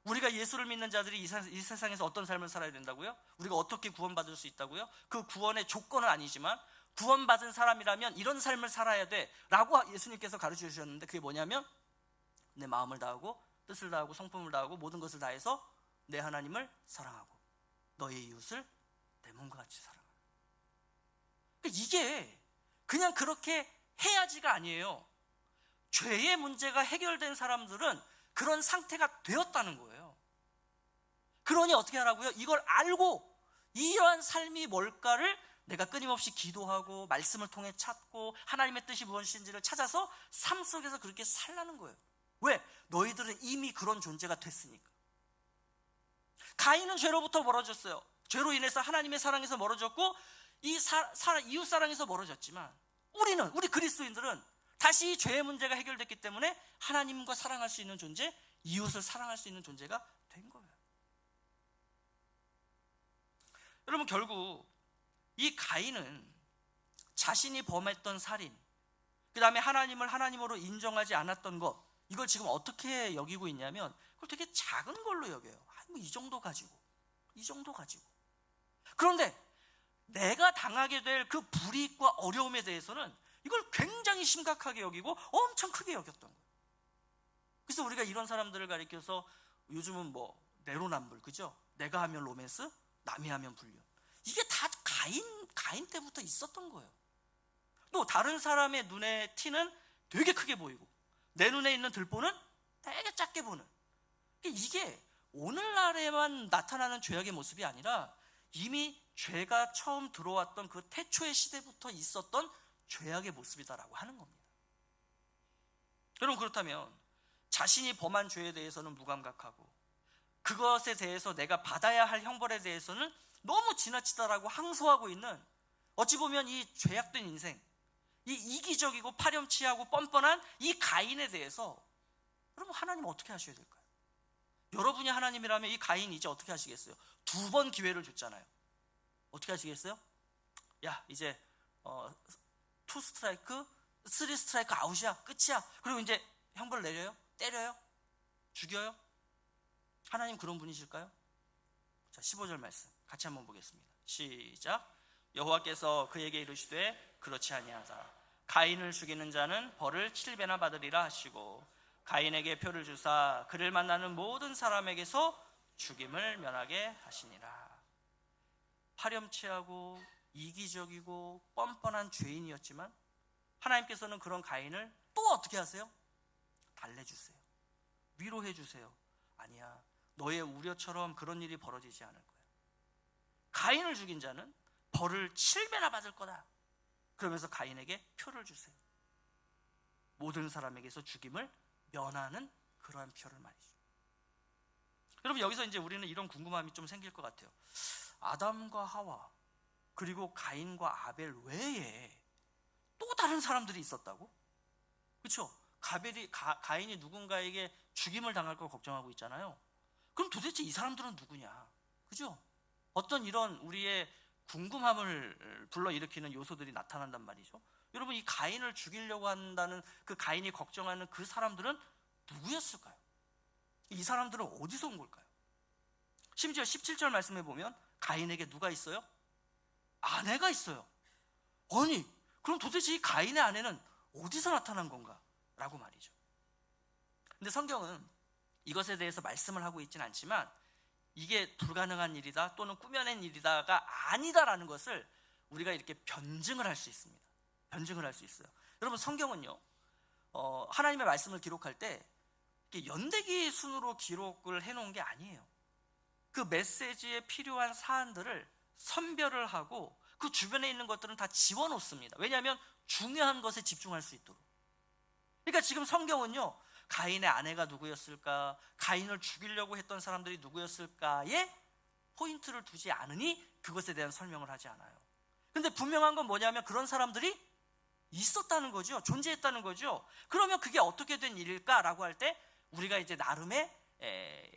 우리가 예수를 믿는 자들이 이 세상에서 어떤 삶을 살아야 된다고요? 우리가 어떻게 구원받을 수 있다고요? 그 구원의 조건은 아니지만 구원받은 사람이라면 이런 삶을 살아야 돼 라고 예수님께서 가르쳐 주셨는데, 그게 뭐냐면 내 마음을 다하고 뜻을 다하고 성품을 다하고 모든 것을 다해서 내 하나님을 사랑하고 너의 이웃을 내 몸과 같이 사랑하라. 그러니까 이게 그냥 그렇게 해야지가 아니에요. 죄의 문제가 해결된 사람들은 그런 상태가 되었다는 거예요. 그러니 어떻게 하라고요? 이걸 알고 이러한 삶이 뭘까를 내가 끊임없이 기도하고 말씀을 통해 찾고 하나님의 뜻이 무엇인지를 찾아서 삶 속에서 그렇게 살라는 거예요. 왜? 너희들은 이미 그런 존재가 됐으니까. 가인은 죄로부터 멀어졌어요. 죄로 인해서 하나님의 사랑에서 멀어졌고 이웃 사랑에서 멀어졌지만 우리 그리스도인들은 다시 이 죄의 문제가 해결됐기 때문에 하나님과 사랑할 수 있는 존재, 이웃을 사랑할 수 있는 존재가 된 거예요. 여러분, 결국 이 가인은 자신이 범했던 살인, 그 다음에 하나님을 하나님으로 인정하지 않았던 것, 이걸 지금 어떻게 여기고 있냐면 그걸 되게 작은 걸로 여겨요. 뭐 이 정도 가지고. 그런데 내가 당하게 될 그 불이익과 어려움에 대해서는 이걸 굉장히 심각하게 여기고 엄청 크게 여겼던 거예요. 그래서 우리가 이런 사람들을 가리켜서 요즘은 뭐 내로남불, 그죠? 내가 하면 로맨스, 남이 하면 불륜. 이게 다 가인 때부터 있었던 거예요. 또 다른 사람의 눈에 티는 되게 크게 보이고 내 눈에 있는 들보는 되게 작게 보는, 이게 오늘날에만 나타나는 죄악의 모습이 아니라 이미 죄가 처음 들어왔던 그 태초의 시대부터 있었던 죄악의 모습이다라고 하는 겁니다. 여러분, 그렇다면 자신이 범한 죄에 대해서는 무감각하고 그것에 대해서 내가 받아야 할 형벌에 대해서는 너무 지나치다라고 항소하고 있는, 어찌 보면 이 죄악된 인생, 이 이기적이고 파렴치하고 뻔뻔한 이 가인에 대해서 여러분, 하나님은 어떻게 하셔야 될까요? 여러분이 하나님이라면 이 가인 이제 어떻게 하시겠어요? 2번 기회를 줬잖아요. 어떻게 하시겠어요? 야, 이제 2 스트라이크, 3 스트라이크 아웃이야, 끝이야. 그리고 이제 형벌을 내려요? 때려요? 죽여요? 하나님 그런 분이실까요? 자, 15절 말씀 같이 한번 보겠습니다. 시작. 여호와께서 그에게 이르시되 그렇지 아니하다. 가인을 죽이는 자는 벌을 7배나 받으리라 하시고 가인에게 표를 주사 그를 만나는 모든 사람에게서 죽임을 면하게 하시니라. 파렴치하고 이기적이고 뻔뻔한 죄인이었지만 하나님께서는 그런 가인을 또 어떻게 하세요? 달래주세요. 위로해주세요. 아니야, 너의 우려처럼 그런 일이 벌어지지 않을 거야. 가인을 죽인 자는 벌을 7배나 받을 거다. 그러면서 가인에게 표를 주세요. 모든 사람에게서 죽임을 면하는 그러한 표를 말이죠. 여러분, 여기서 이제 우리는 이런 궁금함이 좀 생길 것 같아요. 아담과 하와 그리고 가인과 아벨 외에 또 다른 사람들이 있었다고? 그렇죠? 가인이 누군가에게 죽임을 당할 걸 걱정하고 있잖아요. 그럼 도대체 이 사람들은 누구냐? 그죠? 어떤 이런 우리의 궁금함을 불러일으키는 요소들이 나타난단 말이죠. 여러분, 이 가인을 죽이려고 한다는 그 가인이 걱정하는 그 사람들은 누구였을까요? 이 사람들은 어디서 온 걸까요? 심지어 17절 말씀에 보면 가인에게 누가 있어요? 아내가 있어요. 아니, 그럼 도대체 이 가인의 아내는 어디서 나타난 건가? 라고 말이죠. 근데 성경은 이것에 대해서 말씀을 하고 있지는 않지만 이게 불가능한 일이다 또는 꾸며낸 일이다가 아니다라는 것을 우리가 이렇게 변증을 할 수 있습니다. 변증을 할 수 있어요. 여러분, 성경은요 하나님의 말씀을 기록할 때 이렇게 연대기 순으로 기록을 해놓은 게 아니에요. 그 메시지에 필요한 사안들을 선별을 하고 그 주변에 있는 것들은 다 지워놓습니다. 왜냐하면 중요한 것에 집중할 수 있도록. 그러니까 지금 성경은요, 가인의 아내가 누구였을까, 가인을 죽이려고 했던 사람들이 누구였을까에 포인트를 두지 않으니 그것에 대한 설명을 하지 않아요. 근데 분명한 건 뭐냐면 그런 사람들이 있었다는 거죠. 존재했다는 거죠. 그러면 그게 어떻게 된 일일까라고 할 때 우리가 이제 나름의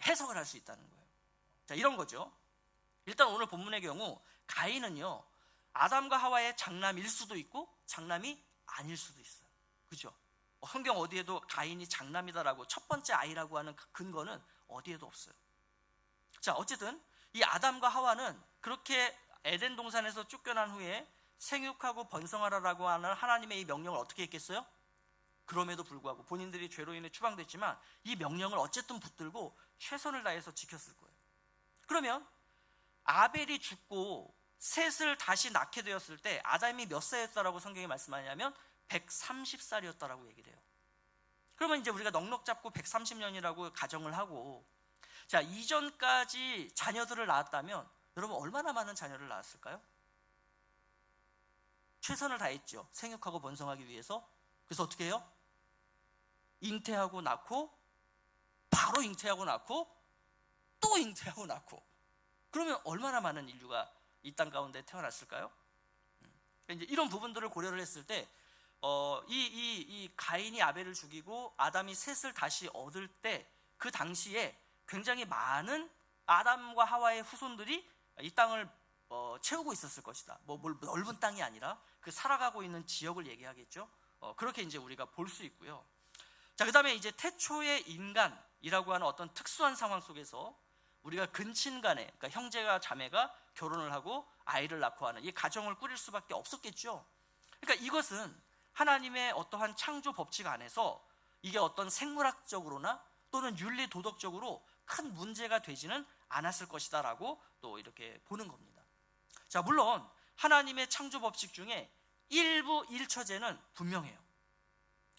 해석을 할 수 있다는 거예요. 자, 이런 거죠. 일단 오늘 본문의 경우 가인은요, 아담과 하와의 장남일 수도 있고 장남이 아닐 수도 있어요. 그죠? 성경 어디에도 가인이 장남이다라고 첫 번째 아이라고 하는 근거는 어디에도 없어요. 자, 어쨌든 이 아담과 하와는 그렇게 에덴 동산에서 쫓겨난 후에 생육하고 번성하라라고 하는 하나님의 이 명령을 어떻게 했겠어요? 그럼에도 불구하고 본인들이 죄로 인해 추방됐지만 이 명령을 어쨌든 붙들고 최선을 다해서 지켰을 거예요. 그러면 아벨이 죽고 셋을 다시 낳게 되었을 때 아담이 몇 살이었다라고 성경이 말씀하냐면 130살이었다라고 얘기를 해요. 그러면 이제 우리가 넉넉 잡고 130년이라고 가정을 하고, 자, 이전까지 자녀들을 낳았다면 여러분 얼마나 많은 자녀를 낳았을까요? 최선을 다했죠. 생육하고 번성하기 위해서. 그래서 어떻게 해요? 잉태하고 낳고, 바로 잉태하고 낳고, 또 잉태하고 낳고. 그러면 얼마나 많은 인류가 이 땅 가운데 태어났을까요? 이제 이런 부분들을 고려를 했을 때 이 가인이 아벨을 죽이고 아담이 셋을 다시 얻을 때 그 당시에 굉장히 많은 아담과 하와의 후손들이 이 땅을 채우고 있었을 것이다. 뭘 넓은 땅이 아니라 그 살아가고 있는 지역을 얘기하겠죠. 그렇게 이제 우리가 볼 수 있고요. 자, 그 다음에 이제 태초의 인간이라고 하는 어떤 특수한 상황 속에서 우리가 근친간에, 그러니까 형제가 자매가 결혼을 하고 아이를 낳고 하는 이 가정을 꾸릴 수밖에 없었겠죠. 그러니까 이것은 하나님의 어떠한 창조 법칙 안에서 이게 어떤 생물학적으로나 또는 윤리 도덕적으로 큰 문제가 되지는 않았을 것이다라고 또 이렇게 보는 겁니다. 자, 물론 하나님의 창조 법칙 중에 일부 일처제는 분명해요.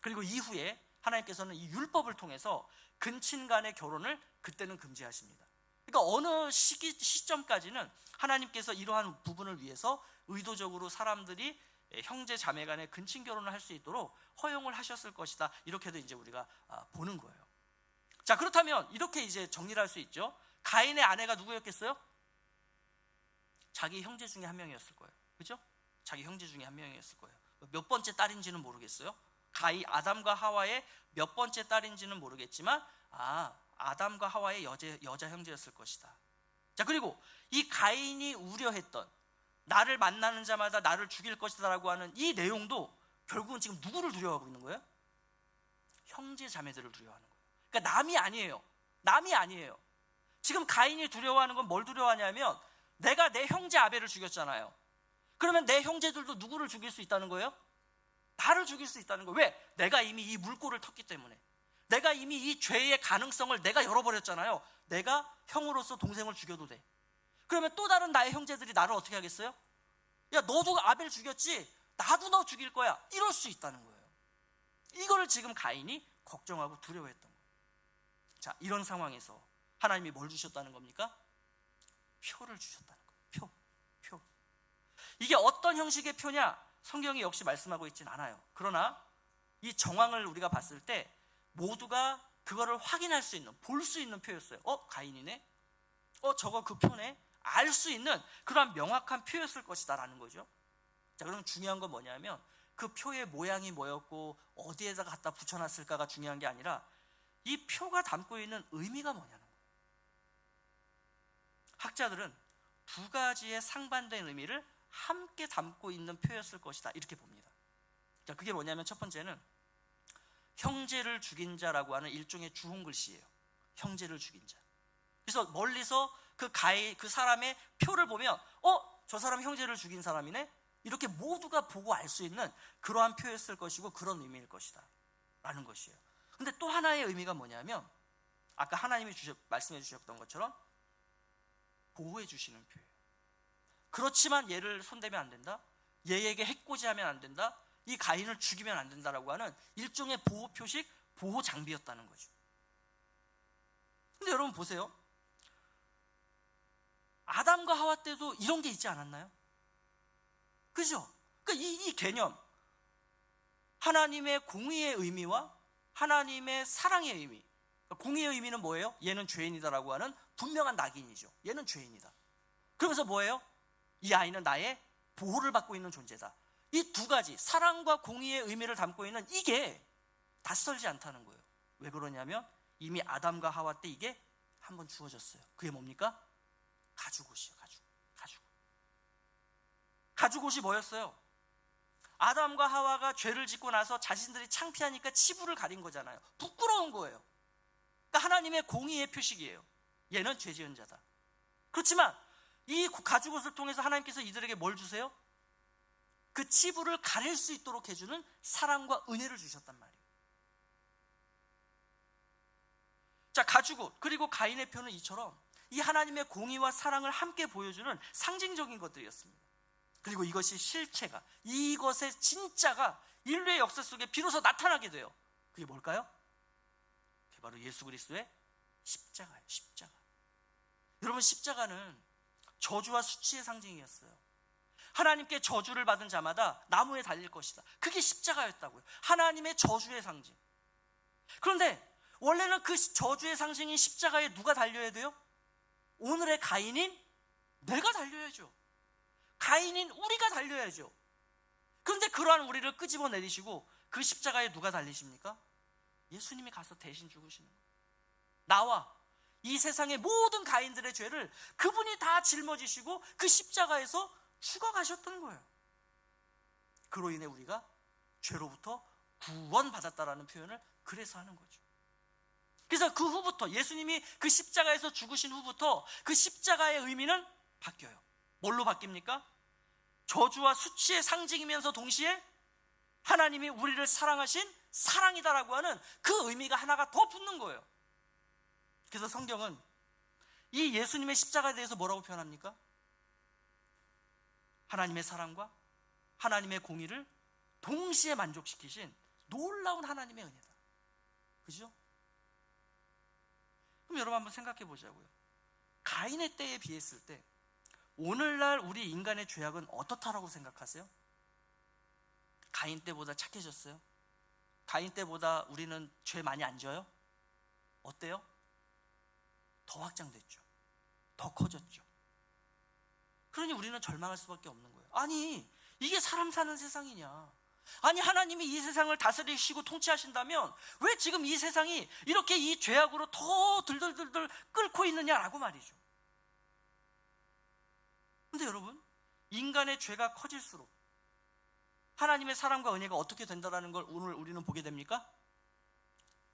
그리고 이후에 하나님께서는 이 율법을 통해서 근친 간의 결혼을 그때는 금지하십니다. 그러니까 어느 시점까지는 하나님께서 이러한 부분을 위해서 의도적으로 사람들이 형제 자매 간의 근친 결혼을 할 수 있도록 허용을 하셨을 것이다. 이렇게도 이제 우리가 보는 거예요. 자, 그렇다면 이렇게 이제 정리를 할 수 있죠. 가인의 아내가 누구였겠어요? 자기 형제 중에 한 명이었을 거예요. 그죠? 자기 형제 중에 한 명이었을 거예요. 몇 번째 딸인지는 모르겠어요. 아담과 하와의 몇 번째 딸인지는 모르겠지만 아담과 하와의 여자 형제였을 것이다. 자, 그리고 이 가인이 우려했던 나를 만나는 자마다 나를 죽일 것이다 라고 하는 이 내용도 결국은 지금 누구를 두려워하고 있는 거예요? 형제 자매들을 두려워하는 거예요. 그러니까 남이 아니에요. 남이 아니에요. 지금 가인이 두려워하는 건 뭘 두려워하냐면 내가 내 형제 아벨을 죽였잖아요. 그러면 내 형제들도 누구를 죽일 수 있다는 거예요? 나를 죽일 수 있다는 거예요. 왜? 내가 이미 이 물꼬를 텄기 때문에. 내가 이미 이 죄의 가능성을 내가 열어버렸잖아요. 내가 형으로서 동생을 죽여도 돼. 그러면 또 다른 나의 형제들이 나를 어떻게 하겠어요? 야, 너도 아벨 죽였지? 나도 너 죽일 거야. 이럴 수 있다는 거예요. 이거를 지금 가인이 걱정하고 두려워했던 거예요. 자, 이런 상황에서 하나님이 뭘 주셨다는 겁니까? 표를 주셨다는 거예요. 표. 이게 어떤 형식의 표냐? 성경이 역시 말씀하고 있진 않아요. 그러나 이 정황을 우리가 봤을 때 모두가 그거를 확인할 수 있는, 볼 수 있는 표였어요. 가인이네? 저거 그 표네? 알 수 있는 그런 명확한 표였을 것이다 라는 거죠. 자, 그럼 중요한 건 뭐냐면 그 표의 모양이 뭐였고 어디에다가 갖다 붙여놨을까가 중요한 게 아니라 이 표가 담고 있는 의미가 뭐냐는 거예요. 학자들은 두 가지의 상반된 의미를 함께 담고 있는 표였을 것이다 이렇게 봅니다. 자, 그게 뭐냐면 첫 번째는 형제를 죽인 자라고 하는 일종의 주홍 글씨예요. 형제를 죽인 자. 그래서 멀리서 그 사람의 표를 보면 저 사람 형제를 죽인 사람이네? 이렇게 모두가 보고 알 수 있는 그러한 표현을 것이고 그런 의미일 것이다 라는 것이에요. 근데 또 하나의 의미가 뭐냐면 아까 하나님이 말씀해 주셨던 것처럼 보호해 주시는 표현. 그렇지만 얘를 손대면 안 된다, 얘에게 해코지하면 안 된다, 이 가인을 죽이면 안 된다라고 하는 일종의 보호 표식, 보호 장비였다는 거죠. 근데 여러분 보세요. 아담과 하와 때도 이런 게 있지 않았나요? 그죠? 그러니까 이 개념, 하나님의 공의의 의미와 하나님의 사랑의 의미. 공의의 의미는 뭐예요? 얘는 죄인이다라고 하는 분명한 낙인이죠. 얘는 죄인이다. 그러면서 뭐예요? 이 아이는 나의 보호를 받고 있는 존재다. 이 두 가지, 사랑과 공의의 의미를 담고 있는 이게 낯설지 않다는 거예요. 왜 그러냐면 이미 아담과 하와 때 이게 한번 주어졌어요. 그게 뭡니까? 가죽옷이요. 가죽옷이 뭐였어요? 아담과 하와가 죄를 짓고 나서 자신들이 창피하니까 치부를 가린 거잖아요. 부끄러운 거예요. 그러니까 하나님의 공의의 표식이에요. 얘는 죄 지은 자다. 그렇지만 이 가죽옷을 통해서 하나님께서 이들에게 뭘 주세요? 그 치부를 가릴 수 있도록 해주는 사랑과 은혜를 주셨단 말이에요. 자, 가죽옷 그리고 가인의 표는 이처럼 이 하나님의 공의와 사랑을 함께 보여주는 상징적인 것들이었습니다. 그리고 이것이 실체가, 이것의 진짜가 인류의 역사 속에 비로소 나타나게 돼요. 그게 뭘까요? 그게 바로 예수 그리스도의 십자가예요. 십자가. 여러분, 십자가는 저주와 수치의 상징이었어요. 하나님께 저주를 받은 자마다 나무에 달릴 것이다. 그게 십자가였다고요. 하나님의 저주의 상징. 그런데 원래는 그 저주의 상징인 십자가에 누가 달려야 돼요? 오늘의 가인인 내가 달려야죠. 가인인 우리가 달려야죠. 그런데 그러한 우리를 끄집어 내리시고 그 십자가에 누가 달리십니까? 예수님이 가서 대신 죽으시는 거예요. 나와 이 세상의 모든 가인들의 죄를 그분이 다 짊어지시고 그 십자가에서 죽어가셨던 거예요. 그로 인해 우리가 죄로부터 구원받았다라는 표현을 그래서 하는 거죠. 그래서 그 후부터, 예수님이 그 십자가에서 죽으신 후부터 그 십자가의 의미는 바뀌어요. 뭘로 바뀝니까? 저주와 수치의 상징이면서 동시에 하나님이 우리를 사랑하신 사랑이다라고 하는 그 의미가 하나가 더 붙는 거예요. 그래서 성경은 이 예수님의 십자가에 대해서 뭐라고 표현합니까? 하나님의 사랑과 하나님의 공의를 동시에 만족시키신 놀라운 하나님의 은혜다. 그죠? 그럼 여러분 한번 생각해 보자고요. 가인의 때에 비했을 때 오늘날 우리 인간의 죄악은 어떻다라고 생각하세요? 가인 때보다 착해졌어요? 가인 때보다 우리는 죄 많이 안 져요? 어때요? 더 확장됐죠. 더 커졌죠. 그러니 우리는 절망할 수밖에 없는 거예요. 아니, 이게 사람 사는 세상이냐? 아니, 하나님이 이 세상을 다스리시고 통치하신다면 왜 지금 이 세상이 이렇게 이 죄악으로 더 들들들들 끓고 있느냐라고 말이죠. 근데 여러분, 인간의 죄가 커질수록 하나님의 사랑과 은혜가 어떻게 된다라는 걸 오늘 우리는 보게 됩니까?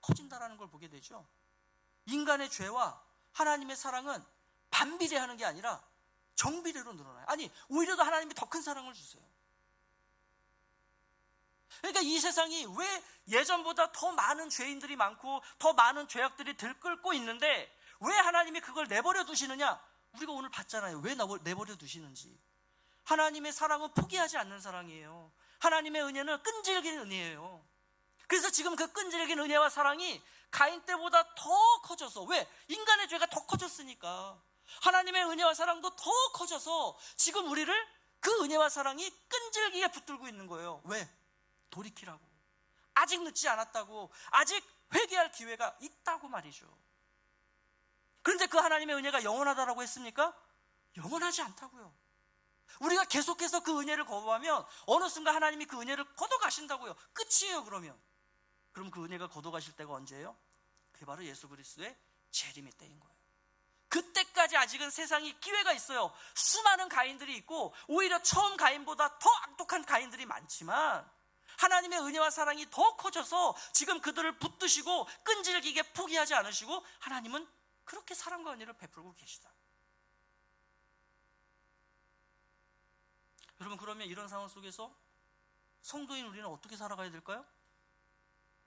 커진다라는 걸 보게 되죠. 인간의 죄와 하나님의 사랑은 반비례하는 게 아니라 정비례로 늘어나요. 아니, 오히려 더 하나님이 더 큰 사랑을 주세요. 그러니까 이 세상이 왜 예전보다 더 많은 죄인들이 많고 더 많은 죄악들이 들끓고 있는데 왜 하나님이 그걸 내버려 두시느냐? 우리가 오늘 봤잖아요. 왜 내버려 두시는지. 하나님의 사랑은 포기하지 않는 사랑이에요. 하나님의 은혜는 끈질긴 은혜예요. 그래서 지금 그 끈질긴 은혜와 사랑이 가인 때보다 더 커져서, 왜? 인간의 죄가 더 커졌으니까 하나님의 은혜와 사랑도 더 커져서 지금 우리를 그 은혜와 사랑이 끈질기게 붙들고 있는 거예요. 왜? 돌이키라고. 아직 늦지 않았다고. 아직 회개할 기회가 있다고 말이죠. 그런데 그 하나님의 은혜가 영원하다라고 했습니까? 영원하지 않다고요. 우리가 계속해서 그 은혜를 거부하면 어느 순간 하나님이 그 은혜를 걷어가신다고요. 끝이에요. 그럼 그 은혜가 걷어가실 때가 언제예요? 그게 바로 예수 그리스도의 재림의 때인 거예요. 그때까지 아직은 세상이 기회가 있어요. 수많은 가인들이 있고 오히려 처음 가인보다 더 악독한 가인들이 많지만 하나님의 은혜와 사랑이 더 커져서 지금 그들을 붙드시고 끈질기게 포기하지 않으시고 하나님은 그렇게 사랑과 은혜를 베풀고 계시다. 여러분, 그러면 이런 상황 속에서 성도인 우리는 어떻게 살아가야 될까요?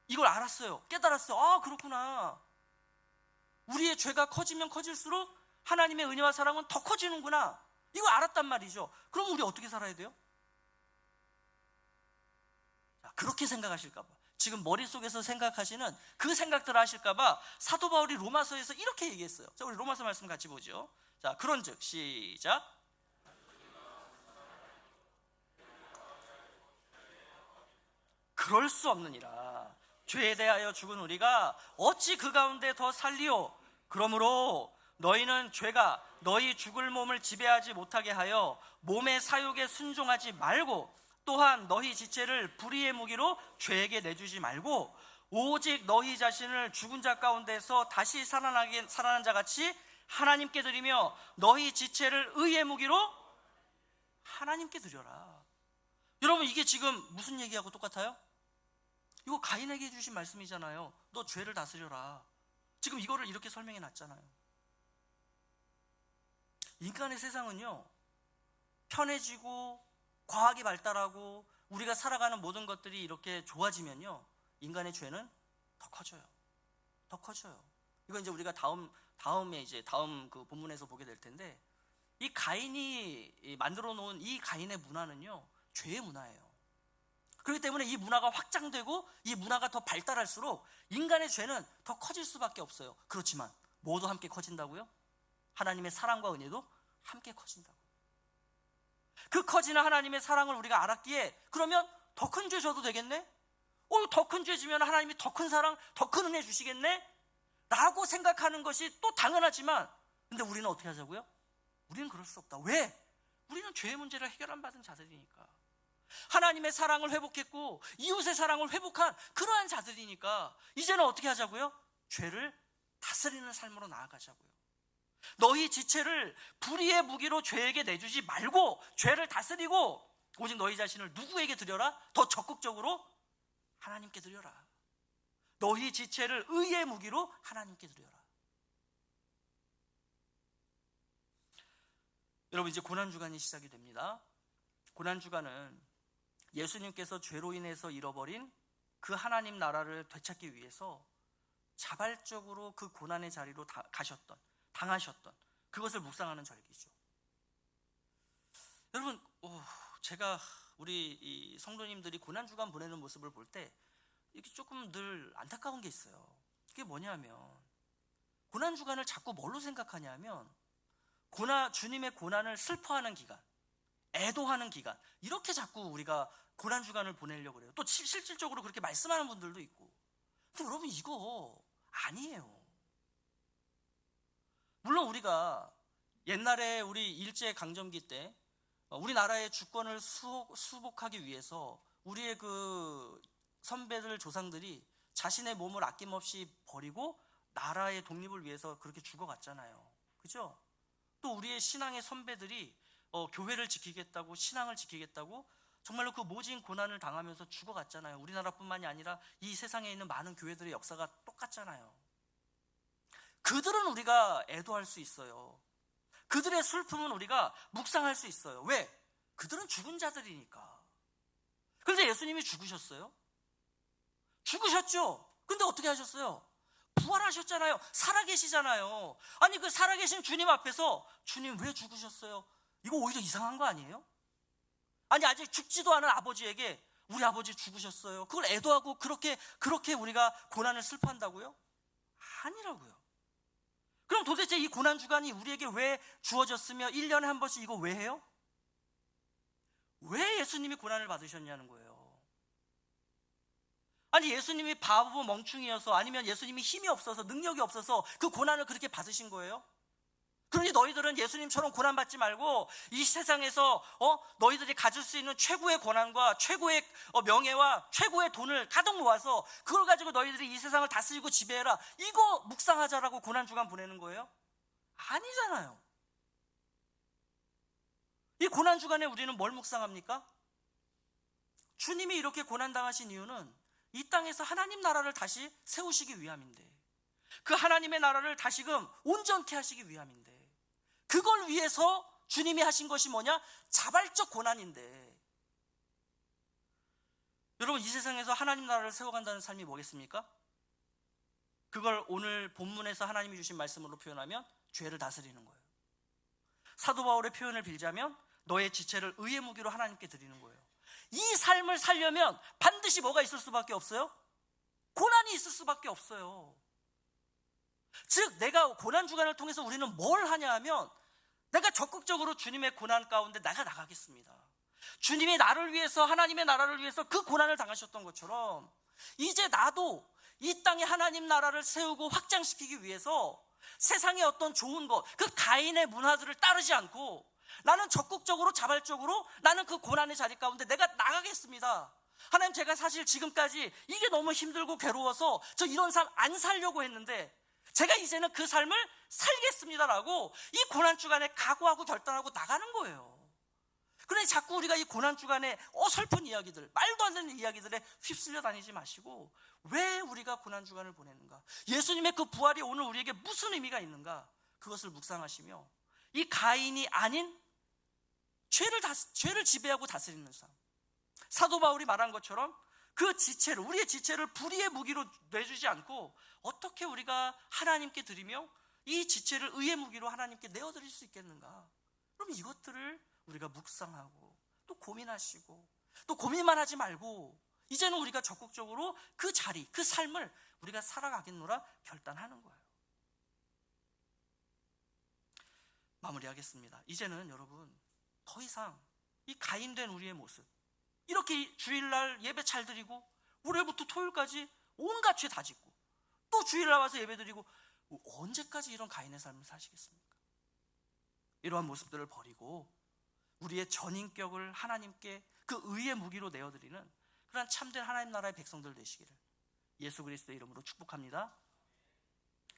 이걸 알았어요. 깨달았어요. 아, 그렇구나. 우리의 죄가 커지면 커질수록 하나님의 은혜와 사랑은 더 커지는구나. 이거 알았단 말이죠. 그럼 우리 어떻게 살아야 돼요? 그렇게 생각하실까 봐, 지금 머릿속에서 생각하시는 그 생각들을 하실까 봐 사도 바울이 로마서에서 이렇게 얘기했어요. 자, 우리 로마서 말씀 같이 보죠. 자, 그런즉 시작. 그럴 수 없느니라. 죄에 대하여 죽은 우리가 어찌 그 가운데 더 살리오? 그러므로 너희는 죄가 너희 죽을 몸을 지배하지 못하게 하여 몸의 사욕에 순종하지 말고, 또한 너희 지체를 불의의 무기로 죄에게 내주지 말고, 오직 너희 자신을 죽은 자 가운데서 다시 살아난 자 같이 하나님께 드리며 너희 지체를 의의 무기로 하나님께 드려라. 여러분, 이게 지금 무슨 얘기하고 똑같아요? 이거 가인에게 해주신 말씀이잖아요. 너 죄를 다스려라. 지금 이거를 이렇게 설명해 놨잖아요. 인간의 세상은요, 편해지고 과학이 발달하고 우리가 살아가는 모든 것들이 이렇게 좋아지면요, 인간의 죄는 더 커져요. 더 커져요. 이건 이제 우리가 다음 그 본문에서 보게 될 텐데, 이 가인이 만들어 놓은 이 가인의 문화는요, 죄의 문화예요. 그렇기 때문에 이 문화가 확장되고 이 문화가 더 발달할수록 인간의 죄는 더 커질 수밖에 없어요. 그렇지만 뭐도 함께 커진다고요? 하나님의 사랑과 은혜도 함께 커진다고. 그 커지는 하나님의 사랑을 우리가 알았기에, 그러면 더 큰 죄 져도 되겠네? 더 큰 죄 지면 하나님이 더 큰 사랑, 더 큰 은혜 주시겠네? 라고 생각하는 것이 또 당연하지만, 근데 우리는 어떻게 하자고요? 우리는 그럴 수 없다. 왜? 우리는 죄의 문제를 해결 안 받은 자들이니까. 하나님의 사랑을 회복했고 이웃의 사랑을 회복한 그러한 자들이니까 이제는 어떻게 하자고요? 죄를 다스리는 삶으로 나아가자고요. 너희 지체를 불의의 무기로 죄에게 내주지 말고 죄를 다스리고, 오직 너희 자신을 누구에게 드려라? 더 적극적으로 하나님께 드려라. 너희 지체를 의의 무기로 하나님께 드려라. 여러분, 이제 고난주간이 시작이 됩니다. 고난주간은 예수님께서 죄로 인해서 잃어버린 그 하나님 나라를 되찾기 위해서 자발적으로 그 고난의 자리로 당하셨던 그것을 묵상하는 절기죠. 여러분, 제가 우리 이 성도님들이 고난주간 보내는 모습을 볼 때 이렇게 조금 늘 안타까운 게 있어요. 그게 뭐냐면, 고난주간을 자꾸 뭘로 생각하냐면, 주님의 고난을 슬퍼하는 기간, 애도하는 기간, 이렇게 자꾸 우리가 고난주간을 보내려고 그래요. 또 실질적으로 그렇게 말씀하는 분들도 있고. 근데 여러분, 이거 아니에요. 물론 우리가 옛날에 우리 일제강점기 때 우리나라의 주권을 수복하기 위해서 우리의 그 선배들, 조상들이 자신의 몸을 아낌없이 버리고 나라의 독립을 위해서 그렇게 죽어갔잖아요. 그죠? 또 우리의 신앙의 선배들이 교회를 지키겠다고, 신앙을 지키겠다고 정말로 그 모진 고난을 당하면서 죽어갔잖아요. 우리나라뿐만이 아니라 이 세상에 있는 많은 교회들의 역사가 똑같잖아요. 그들은 우리가 애도할 수 있어요. 그들의 슬픔은 우리가 묵상할 수 있어요. 왜? 그들은 죽은 자들이니까. 그런데 예수님이 죽으셨어요? 죽으셨죠? 근데 어떻게 하셨어요? 부활하셨잖아요. 살아계시잖아요. 아니, 그 살아계신 주님 앞에서 주님 왜 죽으셨어요? 이거 오히려 이상한 거 아니에요? 아니, 아직 죽지도 않은 아버지에게 우리 아버지 죽으셨어요, 그걸 애도하고 그렇게 우리가 고난을 슬퍼한다고요? 아니라고요. 그럼 도대체 이 고난주간이 우리에게 왜 주어졌으며 1년에 한 번씩 이거 왜 해요? 왜 예수님이 고난을 받으셨냐는 거예요. 아니, 예수님이 바보 멍충이어서, 아니면 예수님이 힘이 없어서, 능력이 없어서 그 고난을 그렇게 받으신 거예요? 그러니 너희들은 예수님처럼 고난받지 말고 이 세상에서 너희들이 가질 수 있는 최고의 고난과 최고의 명예와 최고의 돈을 가득 모아서 그걸 가지고 너희들이 이 세상을 다스리고 지배해라, 이거 묵상하자라고 고난주간 보내는 거예요? 아니잖아요. 이 고난주간에 우리는 뭘 묵상합니까? 주님이 이렇게 고난당하신 이유는 이 땅에서 하나님 나라를 다시 세우시기 위함인데, 그 하나님의 나라를 다시금 온전케 하시기 위함인데, 그걸 위해서 주님이 하신 것이 뭐냐? 자발적 고난인데, 여러분 이 세상에서 하나님 나라를 세워간다는 삶이 뭐겠습니까? 그걸 오늘 본문에서 하나님이 주신 말씀으로 표현하면 죄를 다스리는 거예요. 사도 바울의 표현을 빌자면 너의 지체를 의의 무기로 하나님께 드리는 거예요. 이 삶을 살려면 반드시 뭐가 있을 수밖에 없어요? 고난이 있을 수밖에 없어요. 즉 내가 고난 주간을 통해서 우리는 뭘 하냐 하면, 내가 적극적으로 주님의 고난 가운데 내가 나가겠습니다. 주님이 나를 위해서, 하나님의 나라를 위해서 그 고난을 당하셨던 것처럼 이제 나도 이 땅에 하나님 나라를 세우고 확장시키기 위해서 세상의 어떤 좋은 것, 그 가인의 문화들을 따르지 않고 나는 적극적으로 자발적으로 나는 그 고난의 자리 가운데 내가 나가겠습니다. 하나님, 제가 사실 지금까지 이게 너무 힘들고 괴로워서 저 이런 삶 안 살려고 했는데 제가 이제는 그 삶을 살겠습니다라고 이 고난 주간에 각오하고 결단하고 나가는 거예요. 그러니 자꾸 우리가 이 고난 주간에 어설픈 이야기들, 말도 안 되는 이야기들에 휩쓸려 다니지 마시고, 왜 우리가 고난 주간을 보내는가, 예수님의 그 부활이 오늘 우리에게 무슨 의미가 있는가, 그것을 묵상하시며 이 가인이 아닌 죄를 지배하고 다스리는 삶, 사도 바울이 말한 것처럼 그 지체를, 우리의 지체를 불의의 무기로 내주지 않고 어떻게 우리가 하나님께 드리며 이 지체를 의의 무기로 하나님께 내어드릴 수 있겠는가. 그럼 이것들을 우리가 묵상하고 또 고민하시고, 또 고민만 하지 말고 이제는 우리가 적극적으로 그 자리, 그 삶을 우리가 살아가겠노라 결단하는 거예요. 마무리하겠습니다. 이제는 여러분 더 이상 이 가인된 우리의 모습, 이렇게 주일날 예배 잘 드리고 월요일부터 토요일까지 온갖 죄 다 짓고 또 주일날 와서 예배 드리고, 언제까지 이런 가인의 삶을 사시겠습니까? 이러한 모습들을 버리고 우리의 전인격을 하나님께 그 의의 무기로 내어드리는 그런 참된 하나님 나라의 백성들 되시기를 예수 그리스도의 이름으로 축복합니다.